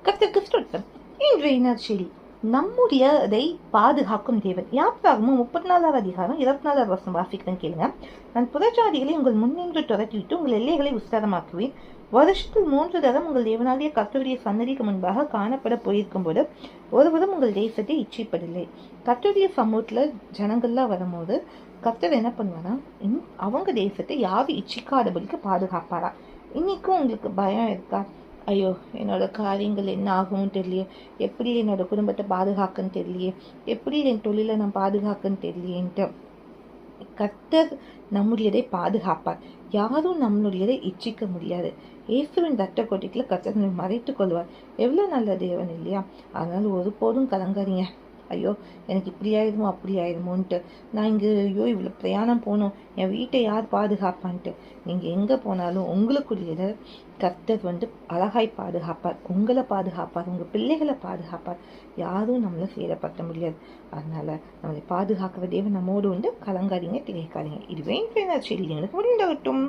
கர்த்தருக்கு ஸ்தோத்திரம். இன்றைய நற்செய்தி நம்முடையதை பாதுகாக்கும் தேவன். யாத்ராகமம் 34 அதிகாரம் 24 வசனம் வாசிக்கிறேன் கேளுங்க. நான் புறஜாதிகளை உங்கள் முன்னின்று துரத்திவிட்டு உங்கள் எல்லைகளை விஸ்தாரமாக்குவேன். வருஷத்தில் 3 தரம் உங்கள் தேவனாகிய கர்த்தருடைய சன்னதிக்கு முன்பாக காணப்பட போயிருக்கும் போது ஒருவரும் உங்கள் தேசத்தை இச்சிப்பதில்லை. கர்த்தருடைய சமூகத்துல ஜனங்கள்லாம் வரும்போது கர்த்தர் என்ன பண்ணுவாரா, அவங்க தேசத்தை யாரும் இச்சிக்காதபடிக்கு பாதுகாப்பாரா. இன்னைக்கும் உங்களுக்கு பயம் இருக்கா? ஐயோ, என்னோட காரியங்கள் என்ன ஆகும்னு தெரியலையே, எப்படி என்னோட குடும்பத்தை பாதுகாக்கன்னு தெரியலையே, எப்படி என் தொழிலை நான் பாதுகாக்கன்னு தெரியலையேன்ட்டு கர்த்தர் நம்முடையதை பாதுகாப்பார். யாரும் நம்மளுடையதை இச்சிக்க முடியாது. இயேசுவின் ரத்த கொட்டிக்குள்ள கர்த்தர் மறைத்துக் கொள்வார். எவ்வளவு நல்ல தேவன் இல்லையா? அதனால ஒருபோதும் கலங்காதீங்க. ஐயோ, எனக்கு இப்படி ஆயிடுமோ அப்படி ஆயிடுமோன்ட்டு, நான் இங்கே ஐயோ இவ்வளோ பிரயாணம் போகணும், என் வீட்டை யார் பாதுகாப்பான்ட்டு. நீங்கள் எங்கே போனாலும் உங்களுக்குரியதை கர்த்தர் அழகாய் பாதுகாப்பார். உங்களை பாதுகாப்பார், உங்கள் பிள்ளைகளை பாதுகாப்பார். யாரும் நம்மளை சேதப்படுத்த முடியாது. அதனால நம்மளை பாதுகாக்கிற தேவன் நம்மோடு கலங்காதீங்க, திகைக்காதீங்க. இதுவே நற்செய்தி. உங்களுக்கு முடிந்தாகட்டும்.